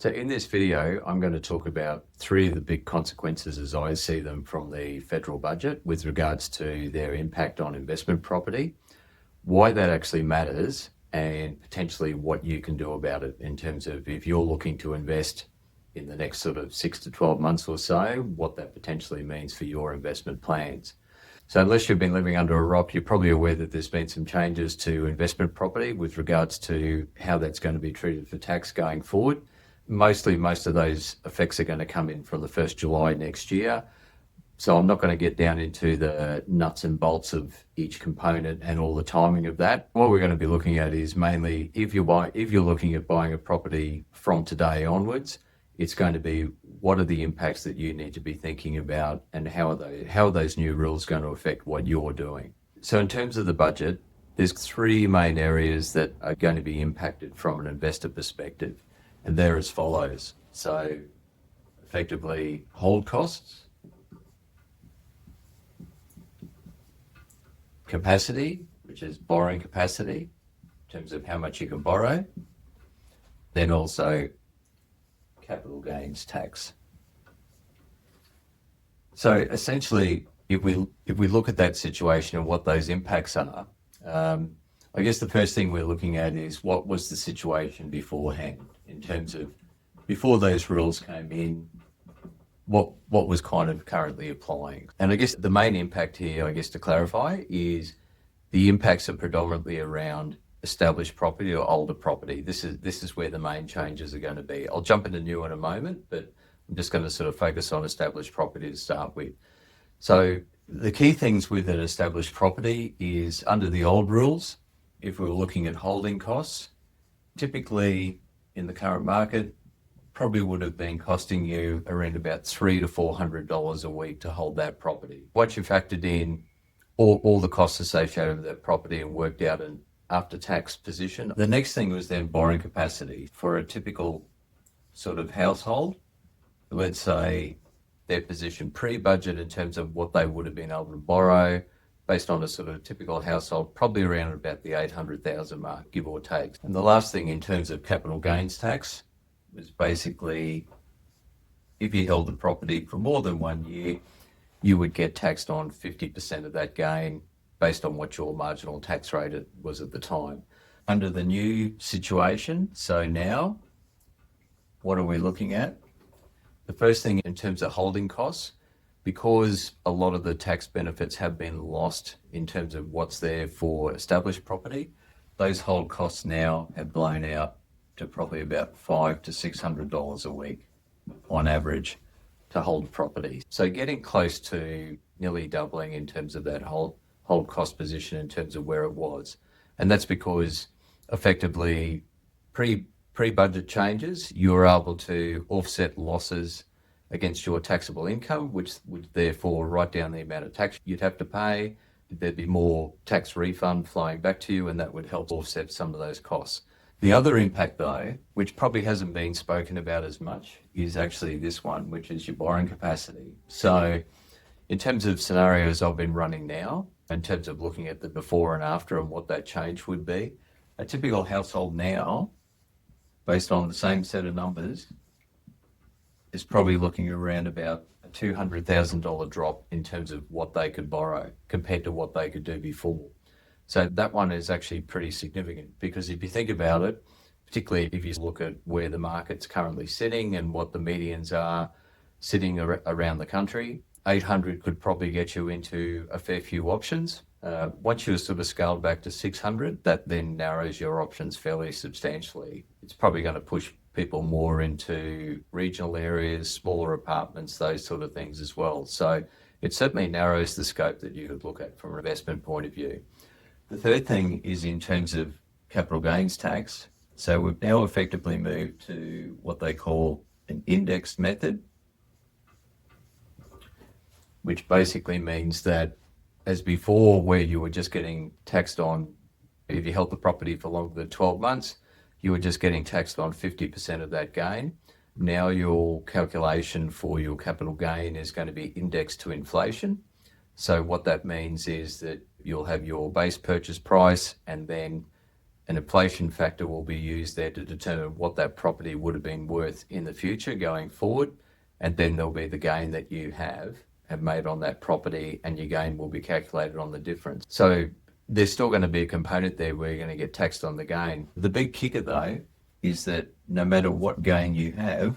So in this video, I'm going to talk about three of the big consequences as I see them from the federal budget with regards to their impact on investment property, why that actually matters, and potentially what you can do about it in terms of if you're looking to invest in the next sort of 6 to 12 months or so, what that potentially means for your investment plans. So unless you've been living under a rock, you're probably aware that there's been some changes to investment property with regards to how that's going to be treated for tax going forward. Most of those effects are going to come in from the 1st July next year. So I'm not going to get down into the nuts and bolts of each component and all the timing of that. What we're going to be looking at is mainly if you're looking at buying a property from today onwards, it's going to be what are the impacts that you need to be thinking about and how are those new rules going to affect what you're doing. So in terms of the budget, there's three main areas that are going to be impacted from an investor perspective. And they're as follows. So effectively hold costs, capacity, which is borrowing capacity in terms of how much you can borrow, then also capital gains tax. So essentially, if we look at that situation and what those impacts are, I guess the first thing we're looking at is what was the situation beforehand in terms of before those rules came in, what was kind of currently applying. And I guess the main impact here, I guess to clarify, is the impacts are predominantly around established property or older property. This is where the main changes are going to be. I'll jump into new in a moment, but I'm just going to sort of focus on established property to start with. So the key things with an established property is under the old rules, if we were looking at holding costs, typically in the current market, probably would have been costing you around about $300 to $400 a week to hold that property. Once you factored in all the costs associated with that property and worked out an after-tax position, the next thing was then borrowing capacity. For a typical sort of household, let's say their position pre-budget in terms of what they would have been able to borrow, based on a sort of typical household, probably around about the 800,000 mark, give or take. And the last thing in terms of capital gains tax was basically if you held the property for more than 1 year, you would get taxed on 50% of that gain based on what your marginal tax rate was at the time. Under the new situation, so now, what are we looking at? The first thing in terms of holding costs, because a lot of the tax benefits have been lost in terms of what's there for established property, those hold costs now have blown out to probably about $500 to $600 a week on average to hold property. So getting close to nearly doubling in terms of that hold cost position in terms of where it was. And that's because effectively pre-budget changes, you were able to offset losses against your taxable income, which would therefore write down the amount of tax you'd have to pay. There'd be more tax refund flowing back to you, and that would help offset some of those costs. The other impact, though, which probably hasn't been spoken about as much, is actually this one, which is your borrowing capacity. So in terms of scenarios I've been running now, in terms of looking at the before and after and what that change would be, a typical household now, based on the same set of numbers, is probably looking around about a $200,000 drop in terms of what they could borrow compared to what they could do before. So that one is actually pretty significant because if you think about it, particularly if you look at where the market's currently sitting and what the medians are sitting around the country, 800 could probably get you into a fair few options. Once you're sort of scaled back to 600, that then narrows your options fairly substantially. It's probably going to push people more into regional areas, smaller apartments, those sort of things as well. So it certainly narrows the scope that you could look at from an investment point of view. The third thing is in terms of capital gains tax. So we've now effectively moved to what they call an indexed method, which basically means that as before, where you were just getting taxed on, if you held the property for longer than 12 months, you were just getting taxed on 50% of that gain. Now your calculation for your capital gain is going to be indexed to inflation. So what that means is that you'll have your base purchase price and then an inflation factor will be used there to determine what that property would have been worth in the future going forward. And then there'll be the gain that you have made on that property, and your gain will be calculated on the difference. So there's still going to be a component there where you're going to get taxed on the gain. The big kicker though is that no matter what gain you have,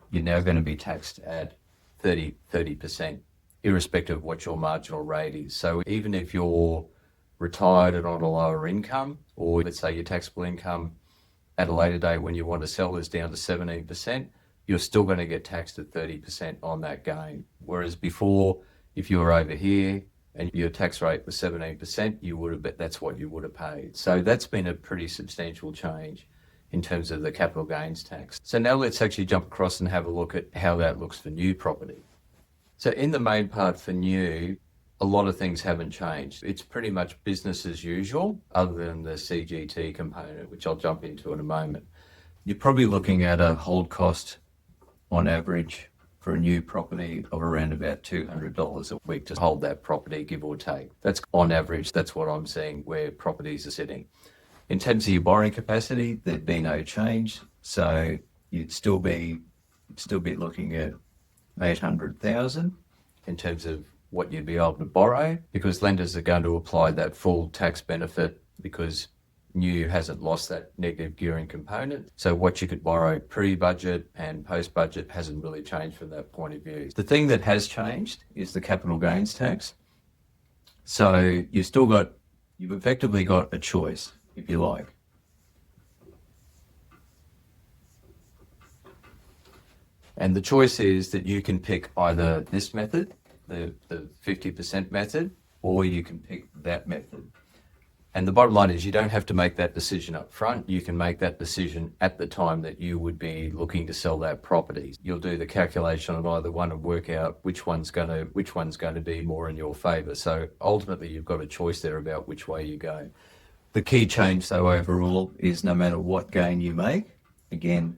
you're now going to be taxed at 30%, irrespective of what your marginal rate is. So even if you're retired and on a lower income, or let's say your taxable income at a later date when you want to sell is down to 17%, you're still going to get taxed at 30% on that gain. Whereas before, if you were over here and your tax rate was 17%, you would have, that's what you would have paid. So that's been a pretty substantial change in terms of the capital gains tax. So now let's actually jump across and have a look at how that looks for new property. So in the main part for new, a lot of things haven't changed. It's pretty much business as usual, other than the CGT component, which I'll jump into in a moment. You're probably looking at a hold cost on average for a new property of around about $200 a week to hold that property, give or take. That's on average, that's what I'm seeing where properties are sitting. In terms of your borrowing capacity, there'd be no change. So you'd still be looking at 800,000 in terms of what you'd be able to borrow, because lenders are going to apply that full tax benefit because new hasn't lost that negative gearing component. So what you could borrow pre-budget and post-budget hasn't really changed from that point of view. The thing that has changed is the capital gains tax. So you've effectively got a choice, if you like. And the choice is that you can pick either this method, the 50% method, or you can pick that method. And the bottom line is you don't have to make that decision up front. You can make that decision at the time that you would be looking to sell that property. You'll do the calculation on either one and work out which one's going to be more in your favour. So ultimately you've got a choice there about which way you go. The key change though overall is no matter what gain you make, again,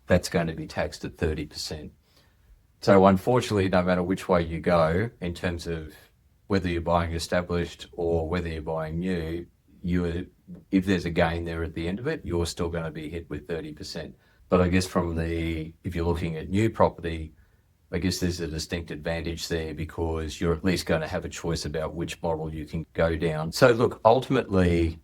that's going to be taxed at 30%. So unfortunately, no matter which way you go in terms of whether you're buying established or whether you're buying new, if there's a gain there at the end of it, you're still going to be hit with 30%. But I guess if you're looking at new property, I guess there's a distinct advantage there because you're at least going to have a choice about which model you can go down. So look, ultimately,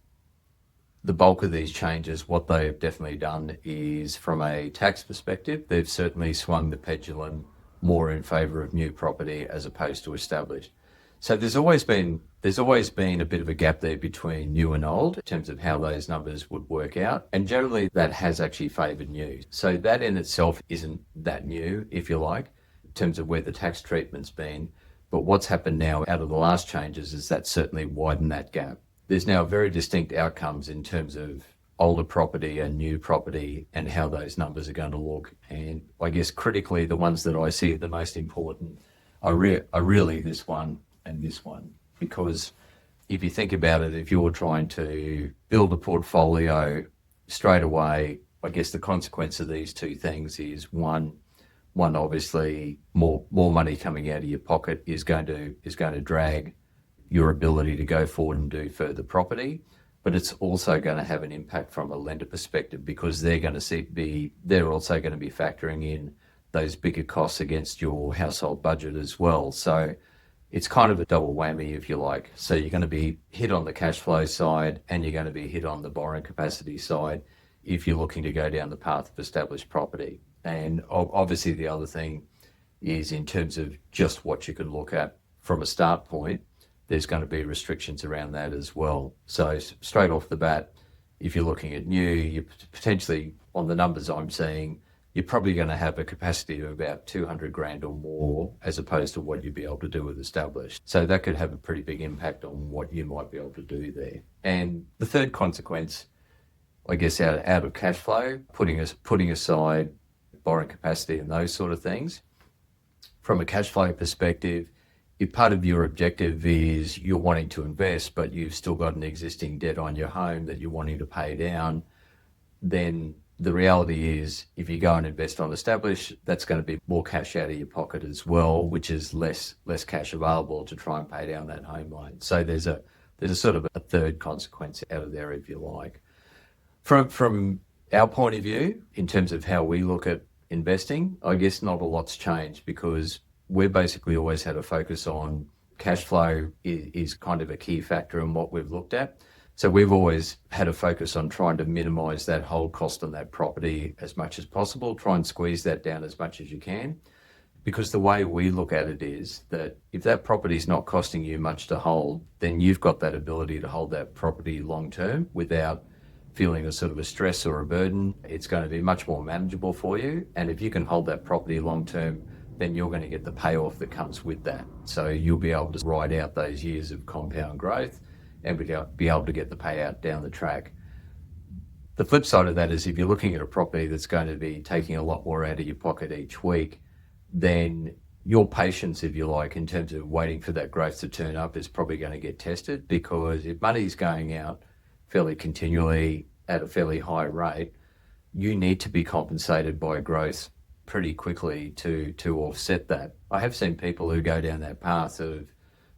the bulk of these changes, what they have definitely done is from a tax perspective, they've certainly swung the pendulum more in favour of new property as opposed to established. So there's always been a bit of a gap there between new and old in terms of how those numbers would work out. And generally that has actually favoured new. So that in itself isn't that new, if you like, in terms of where the tax treatment's been. But what's happened now out of the last changes is that certainly widened that gap. There's now very distinct outcomes in terms of older property and new property and how those numbers are going to look. And I guess critically, the ones that I see are the most important are really this one and this one. Because if you think about it, if you're trying to build a portfolio straight away, I guess the consequence of these two things is one obviously more money coming out of your pocket is going to drag your ability to go forward and do further property, but it's also going to have an impact from a lender perspective because they're also going to be factoring in those bigger costs against your household budget as well. So it's kind of a double whammy, if you like. So you're going to be hit on the cash flow side and you're going to be hit on the borrowing capacity side if you're looking to go down the path of established property. And obviously the other thing is in terms of just what you can look at from a start point, there's going to be restrictions around that as well. So straight off the bat, if you're looking at new, you potentially, on the numbers I'm seeing, you're probably going to have a capacity of about 200 grand or more as opposed to what you'd be able to do with established. So that could have a pretty big impact on what you might be able to do there. And the third consequence, I guess, out of cash flow, putting aside borrowing capacity and those sort of things, from a cash flow perspective, if part of your objective is you're wanting to invest, but you've still got an existing debt on your home that you're wanting to pay down, then the reality is if you go and invest on established, that's going to be more cash out of your pocket as well, which is less cash available to try and pay down that home loan. So there's a there's a sort of a third consequence out of there, if you like. From our point of view, in terms of how we look at investing, I guess not a lot's changed, because we've basically always had a focus on cash flow is kind of a key factor in what we've looked at. So we've always had a focus on trying to minimise that hold cost on that property as much as possible, try and squeeze that down as much as you can. Because the way we look at it is that if that property is not costing you much to hold, then you've got that ability to hold that property long term without feeling a sort of a stress or a burden. It's going to be much more manageable for you. And if you can hold that property long term, then you're going to get the payoff that comes with that. So you'll be able to ride out those years of compound growth and be able to get the payout down the track. The flip side of that is if you're looking at a property that's going to be taking a lot more out of your pocket each week, then your patience, if you like, in terms of waiting for that growth to turn up is probably going to get tested, because if money's going out fairly continually at a fairly high rate, you need to be compensated by growth pretty quickly to offset that. I have seen people who go down that path of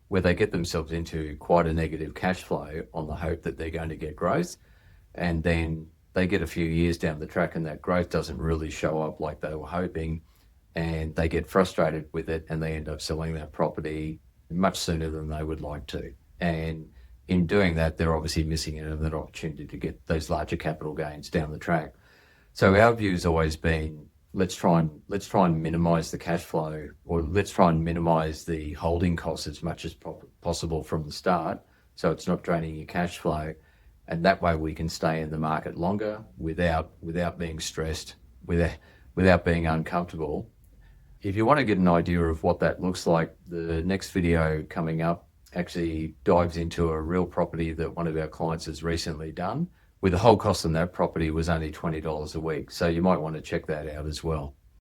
where they get themselves into quite a negative cash flow on the hope that they're going to get growth, and then they get a few years down the track and that growth doesn't really show up like they were hoping, and they get frustrated with it and they end up selling that property much sooner than they would like to. And in doing that, they're obviously missing out on that opportunity to get those larger capital gains down the track. So our view has always been, let's try and minimise the cash flow, or let's try and minimise the holding costs as much as possible from the start, so it's not draining your cash flow, and that way we can stay in the market longer without being stressed, without being uncomfortable. If you want to get an idea of what that looks like, the next video coming up actually dives into a real property that one of our clients has recently done, where the whole cost on that property was only $20 a week. So you might want to check that out as well.